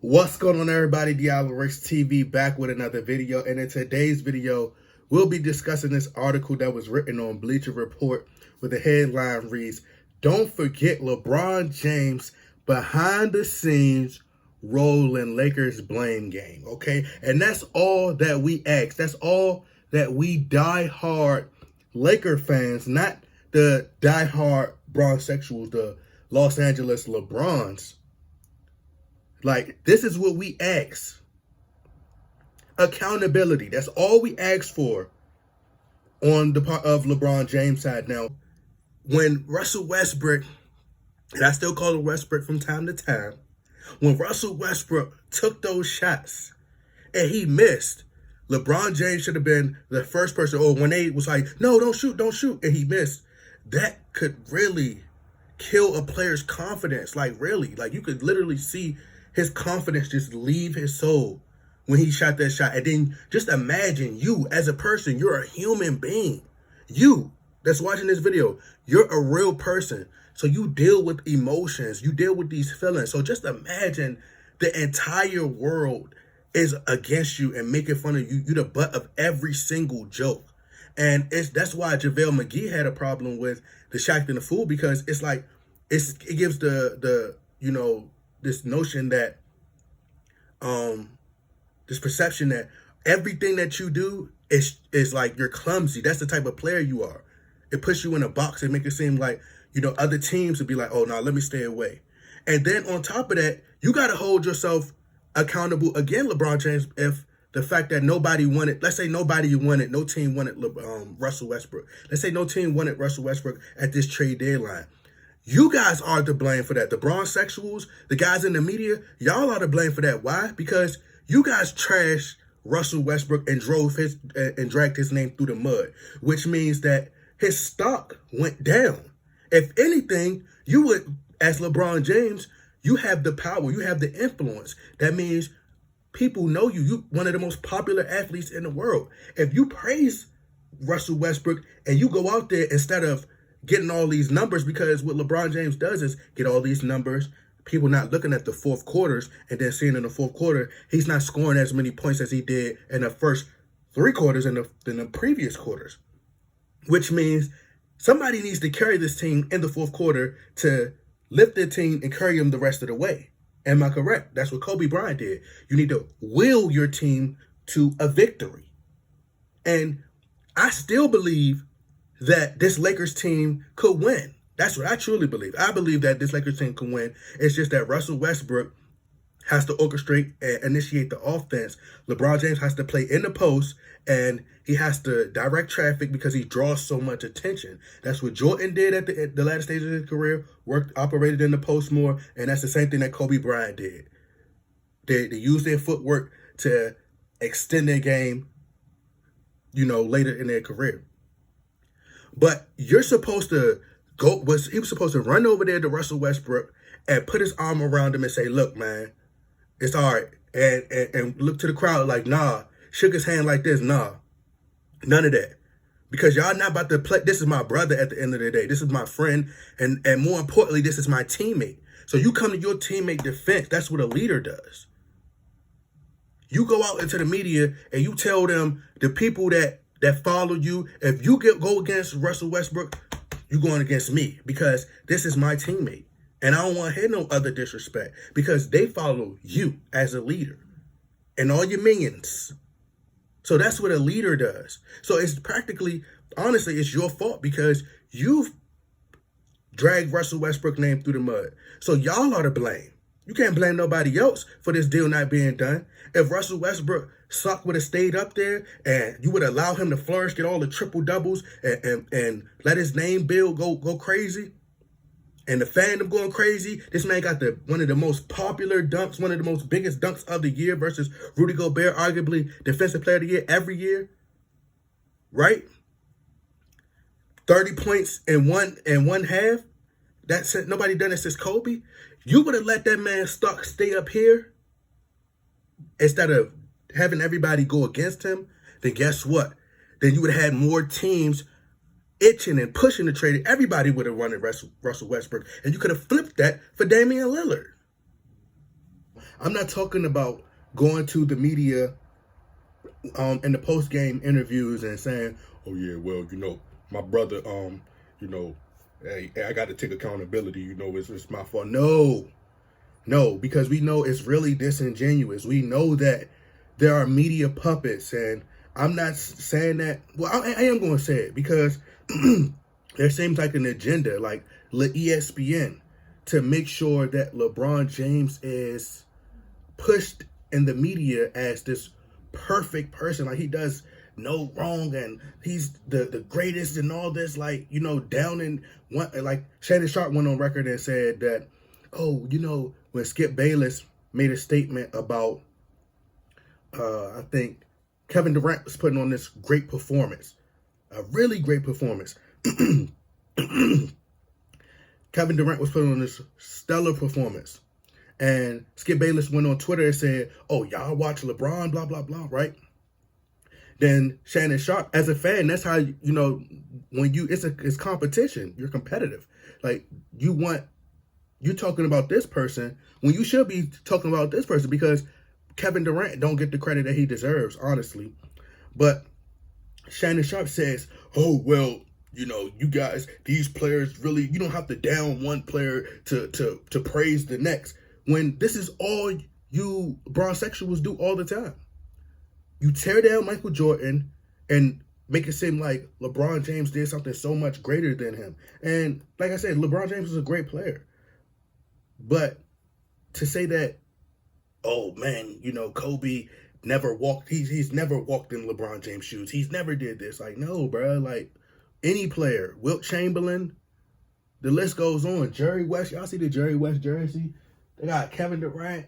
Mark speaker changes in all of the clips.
Speaker 1: What's going on, everybody? Diallo Ricks TV back with another video, and in today's video we'll be discussing this article that was written on Bleacherreport with the headline reads, "Don't forget LeBron James behind the scenes role in Lakers blame game." Okay, and that's all that we ask. That's all that we die-hard Laker fans, not the die-hard Bronxexuals, the Los Angeles LeBrons. Like, this is what we ask. Accountability. That's all we ask for on the part of LeBron James' side. Now, when Russell Westbrook, and I still call him Westbrook from time to time, when Russell Westbrook took those shots and he missed, LeBron James should have been the first person, or when they was like, no, don't shoot, and he missed, that could really kill a player's confidence. Like, really, like, you could literally see his confidence just leave his soul when he shot that shot. And then just imagine you as a person, you're a human being. You that's watching this video, you're a real person. So you deal with emotions, you deal with these feelings. So just imagine the entire world is against you and making fun of you. You're the butt of every single joke. And that's why JaVale McGee had a problem with the Shaq and the Fool, because it's like it gives the this notion that this perception that everything that you do is like you're clumsy. That's the type of player you are. It puts you in a box and make it seem like, other teams would be like, oh, no, let me stay away. And then on top of that, you got to hold yourself accountable again, LeBron James, if the fact that nobody wanted, let's say nobody wanted, no team wanted Russell Westbrook. Let's say no team wanted Russell Westbrook at this trade deadline. You guys are to blame for that. The Bronxexuals, the guys in the media, y'all are to blame for that. Why? Because you guys trashed Russell Westbrook and dragged his name through the mud, which means that his stock went down. If anything, you would, as LeBron James, you have the power, you have the influence. That means people know you. You're one of the most popular athletes in the world. If you praise Russell Westbrook and you go out there instead of getting all these numbers, because what LeBron James does is get all these numbers, people not looking at the fourth quarters, and then seeing in the fourth quarter, he's not scoring as many points as he did in the first three quarters in the previous quarters, which means somebody needs to carry this team in the fourth quarter to lift their team and carry them the rest of the way. Am I correct? That's what Kobe Bryant did. You need to will your team to a victory. And I still believe that this Lakers team could win. That's what I truly believe. I believe that this Lakers team can win. It's just that Russell Westbrook has to orchestrate and initiate the offense. LeBron James has to play in the post, and he has to direct traffic because he draws so much attention. That's what Jordan did at the latter stage of his career, operated in the post more, and that's the same thing that Kobe Bryant did. They used their footwork to extend their game, later in their career. But you're supposed to he was supposed to run over there to Russell Westbrook and put his arm around him and say, look, man, it's all right. And look to the crowd like, nah. Shook his hand like this, nah. None of that. Because y'all not about to play. This is my brother at the end of the day. This is my friend. And more importantly, this is my teammate. So you come to your teammate defense. That's what a leader does. You go out into the media and you tell them, the people that follow you, if you go against Russell Westbrook, you're going against me, because this is my teammate. And I don't want to hear no other disrespect, because they follow you as a leader and all your minions. So that's what a leader does. So it's practically, honestly, it's your fault, because you've dragged Russell Westbrook's name through the mud. So y'all are to blame. You can't blame nobody else for this deal not being done. If Russell Westbrook would have stayed up there and you would allow him to flourish, get all the triple doubles, and let his name bill go crazy, and the fandom going crazy, this man got one of the most popular dunks, one of the most biggest dunks of the year versus Rudy Gobert, arguably defensive player of the year every year, right? 30 points in one half. That's nobody done it since Kobe. You would have let that man's stock stay up here instead of having everybody go against him, then guess what? Then you would have had more teams itching and pushing the trade. Everybody would have wanted Russell Westbrook, and you could have flipped that for Damian Lillard. I'm not talking about going to the media in the post game interviews and saying, "Oh yeah, well, my brother, you know, hey, I got to take accountability. It's my fault." No, because we know it's really disingenuous. We know that there are media puppets, and I'm not saying that. Well, I am going to say it because there seems like an agenda, like ESPN, to make sure that LeBron James is pushed in the media as this perfect person, like he does no wrong and he's the greatest and all this, like, down in one. Like Shannon Sharp went on record and said that, oh, when Skip Bayless made a statement about I think Kevin Durant was putting on this great performance, a really great performance. Kevin Durant was putting on this stellar performance. And Skip Bayless went on Twitter and said, "Oh, y'all watch LeBron, blah, blah, blah," right? Then Shannon Sharp, as a fan, that's how, when it's competition, you're competitive. Like, you're talking about this person when you should be talking about this person, because Kevin Durant don't get the credit that he deserves, honestly. But Shannon Sharp says, "Oh, well, you guys, these players really, you don't have to down one player to praise the next." When this is all you bronsexuals do all the time. You tear down Michael Jordan and make it seem like LeBron James did something so much greater than him. And like I said, LeBron James is a great player. But to say that, oh man, Kobe never walked, he's never walked in LeBron James' shoes. He's never did this. Like, no, bro. Like, any player, Wilt Chamberlain, the list goes on. Jerry West, y'all see the Jerry West jersey? They got Kevin Durant.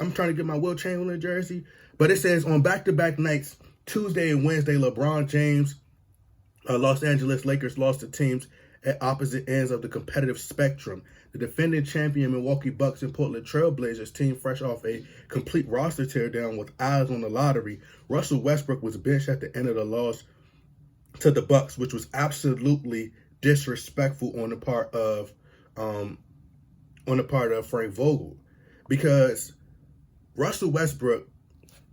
Speaker 1: I'm trying to get my Wilt Chamberlain jersey. But it says on back-to-back nights, Tuesday and Wednesday, LeBron James, Los Angeles Lakers lost to teams at opposite ends of the competitive spectrum. The defending champion Milwaukee Bucks and Portland Trail Blazers team fresh off a complete roster teardown with eyes on the lottery. Russell Westbrook was benched at the end of the loss to the Bucks, which was absolutely disrespectful on the part of Frank Vogel, because Russell Westbrook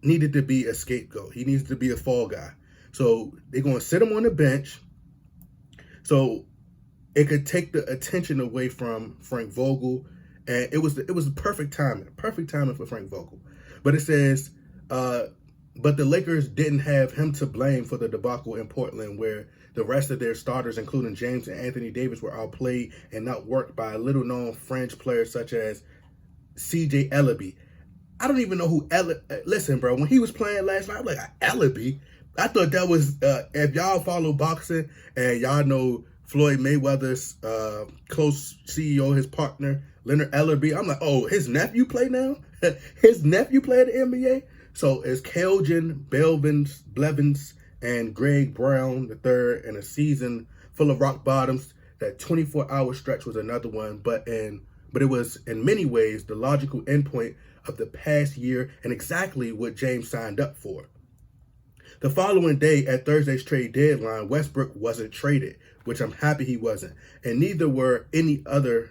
Speaker 1: needed to be a scapegoat. He needs to be a fall guy. So they're going to sit him on the bench so it could take the attention away from Frank Vogel. And it was the perfect timing for Frank Vogel. But it says, but the Lakers didn't have him to blame for the debacle in Portland, where the rest of their starters, including James and Anthony Davis, were outplayed and outworked by little-known French players such as C.J. Ellaby. I don't even know who listen, bro, when he was playing last night, I'm like, Ellaby? I thought that was, if y'all follow boxing and y'all know Floyd Mayweather's close CEO, his partner, Leonard Ellaby, I'm like, oh, his nephew play now? His nephew play at the NBA? So it's Keljin Blevins and Greg Brown III in a season full of rock bottoms. That 24-hour stretch was another one, but it was in many ways the logical endpoint of the past year and exactly what James signed up for. The following day at Thursday's trade deadline, Westbrook wasn't traded, which I'm happy he wasn't, and neither were any other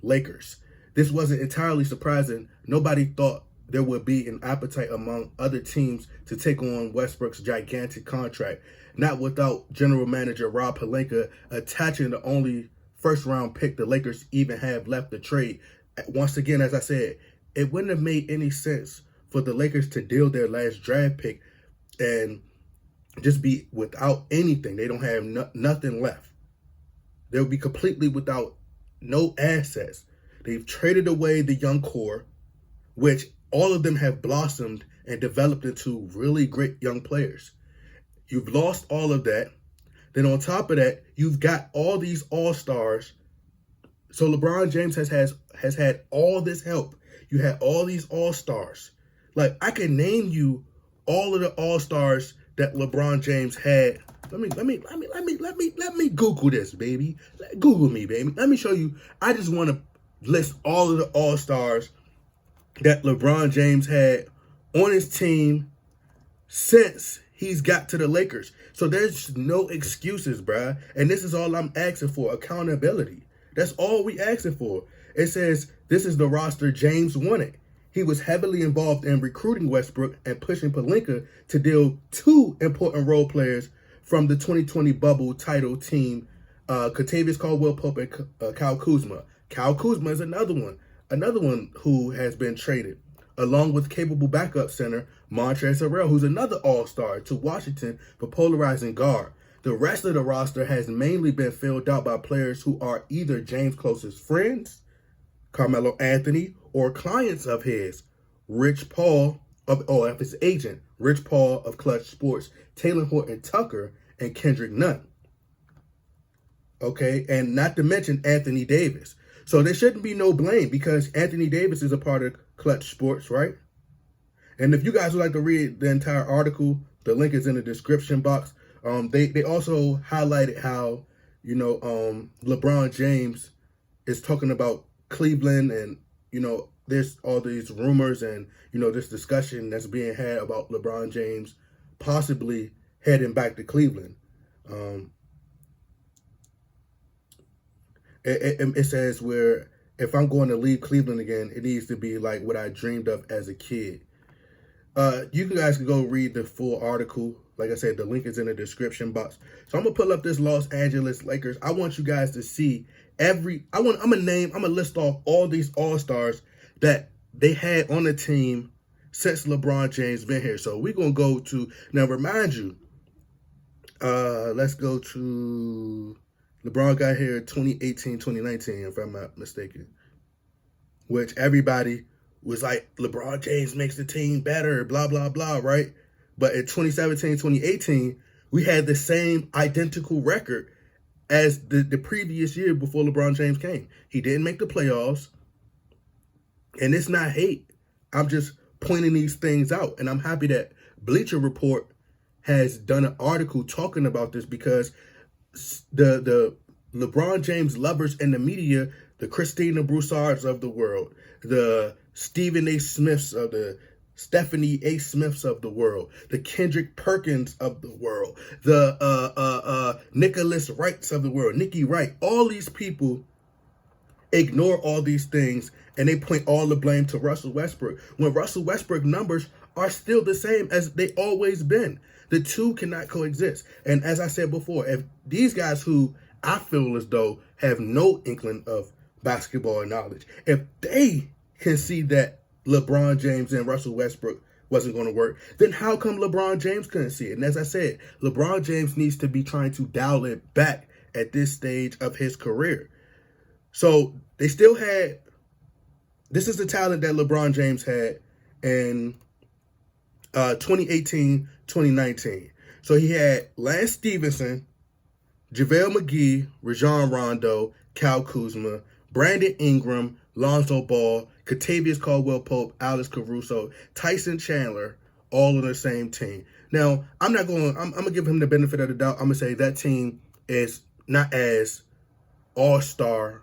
Speaker 1: Lakers. This wasn't entirely surprising. Nobody thought there would be an appetite among other teams to take on Westbrook's gigantic contract, not without general manager Rob Pelinka attaching the only first-round pick the Lakers even have left to trade. Once again, as I said, it wouldn't have made any sense for the Lakers to deal their last draft pick and just be without anything. They don't have nothing left. They'll be completely without no assets. They've traded away the young core, which all of them have blossomed and developed into really great young players. You've lost all of that. Then on top of that, you've got all these all-stars. So LeBron James has had all this help. You had all these all-stars. Like, I can name you all of the all-stars that LeBron James had. Let me Google this, baby. Google me, baby. Let me show you. I just want to list all of the all-stars that LeBron James had on his team since he's got to the Lakers. So there's no excuses, bruh. And this is all I'm asking for, accountability. That's all we asking for. It says this is the roster James wanted. he was heavily involved in recruiting Westbrook and pushing Pelinka to deal two important role players from the 2020 bubble title team, Kentavious Caldwell-Pope and Kyle Kuzma. Kyle Kuzma is another one who has been traded, along with capable backup center Montrezl Harrell, who's another all-star, to Washington for polarizing guard. The rest of the roster has mainly been filled out by players who are either James' closest friends, Carmelo Anthony, or clients of his, Rich Paul of his agent, Rich Paul of Clutch Sports, Taylor Horton Tucker, and Kendrick Nunn. Okay, and not to mention Anthony Davis. So there shouldn't be no blame because Anthony Davis is a part of Clutch Sports, right? And if you guys would like to read the entire article, the link is in the description box. They also highlighted how, LeBron James is talking about Cleveland and, there's all these rumors and, this discussion that's being had about LeBron James possibly heading back to Cleveland. It says where if I'm going to leave Cleveland again, it needs to be like what I dreamed of as a kid. You guys can go read the full article. Like I said, the link is in the description box. So I'm gonna pull up this Los Angeles Lakers. I want you guys to see I'm gonna list off all these all-stars that they had on the team since LeBron James been here. So we're gonna go to, now remind you, let's go to, LeBron got here 2018, 2019, if I'm not mistaken, which everybody was like, LeBron James makes the team better, blah, blah, blah, right? But in 2017, 2018, we had the same identical record as the previous year before LeBron James came. He didn't make the playoffs, and it's not hate. I'm just pointing these things out, and I'm happy that Bleacher Report has done an article talking about this because the LeBron James lovers in the media, the Christina Broussards of the world, the Stephen A. Smiths of the Stephanie A. Smiths of the world, the Kendrick Perkins of the world, the Nicholas Wrights of the world, Nikki Wright, all these people ignore all these things and they point all the blame to Russell Westbrook when Russell Westbrook numbers are still the same as they always been. The two cannot coexist. And as I said before, if these guys who I feel as though have no inkling of basketball knowledge, if they can see that LeBron James and Russell Westbrook wasn't going to work, then how come LeBron James couldn't see it? And as I said, LeBron James needs to be trying to dial it back at this stage of his career. So they still had, this is the talent that LeBron James had in 2018, 2019. So he had Lance Stevenson, JaVale McGee, Rajon Rondo, Kyle Kuzma, Brandon Ingram, Lonzo Ball, Kentavious Caldwell-Pope, Alex Caruso, Tyson Chandler, all on the same team. Now, I'm going to give him the benefit of the doubt. I'm going to say that team is not as all-star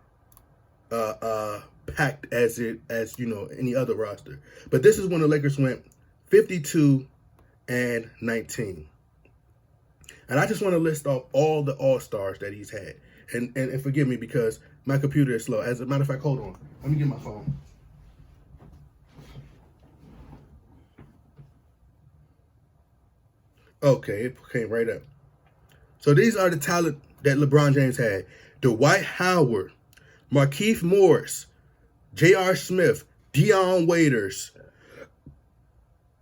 Speaker 1: packed as any other roster. But this is when the Lakers went 52-19. And I just want to list off all the all-stars that he's had. And forgive me because my computer is slow. As a matter of fact, hold on. Let me get my phone. Okay, it came right up. So these are the talent that LeBron James had. Dwight Howard, Markieff Morris, J.R. Smith, Dion Waiters.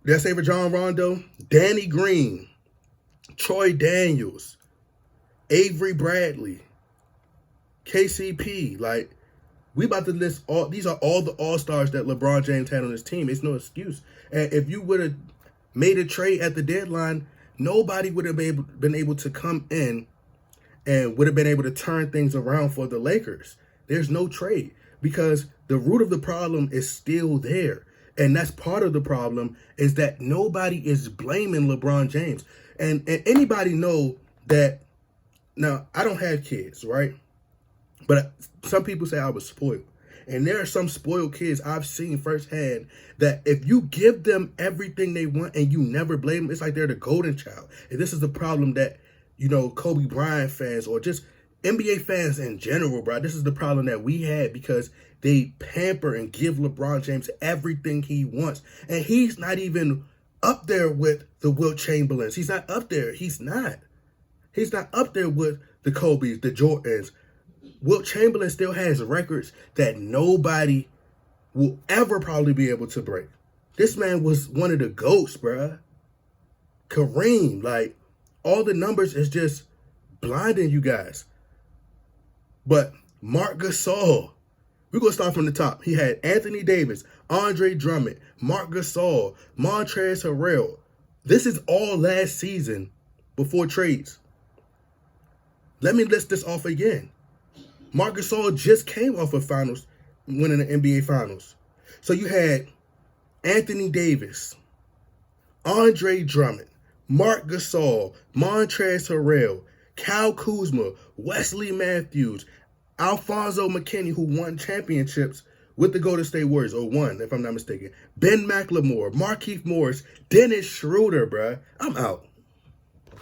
Speaker 1: Did I say Rajon Rondo? Danny Green, Troy Daniels, Avery Bradley, KCP. Like, we about to list all, these are all the all-stars that LeBron James had on his team. It's no excuse. And if you would have made a trade at the deadline, nobody would have been able to come in and would have been able to turn things around for the Lakers. There's no trade because the root of the problem is still there. And that's part of the problem is that nobody is blaming LeBron James. And anybody know that, now, I don't have kids, right? But some people say I was spoiled. And there are some spoiled kids I've seen firsthand that if you give them everything they want and you never blame them, it's like they're the golden child. And this is the problem that, Kobe Bryant fans or just NBA fans in general, bro, this is the problem that we had because they pamper and give LeBron James everything he wants. And he's not even up there with the Wilt Chamberlains. He's not up there. He's not. He's not up there with the Kobes, the Jordans. Wilt Chamberlain still has records that nobody will ever probably be able to break. This man was one of the GOATs, bruh. Kareem, like, all the numbers is just blinding you guys. But Marc Gasol, we're going to start from the top. He had Anthony Davis, Andre Drummond, Marc Gasol, Montrezl Harrell. This is all last season before trades. Let me list this off again. Marc Gasol just came off of finals, winning the NBA Finals. So you had Anthony Davis, Andre Drummond, Marc Gasol, Montrezl Harrell, Kyle Kuzma, Wesley Matthews, Alfonso McKinney, who won championships with the Golden State Warriors, or won, if I'm not mistaken. Ben McLemore, Markieff Morris, Dennis Schroeder, bruh. I'm out.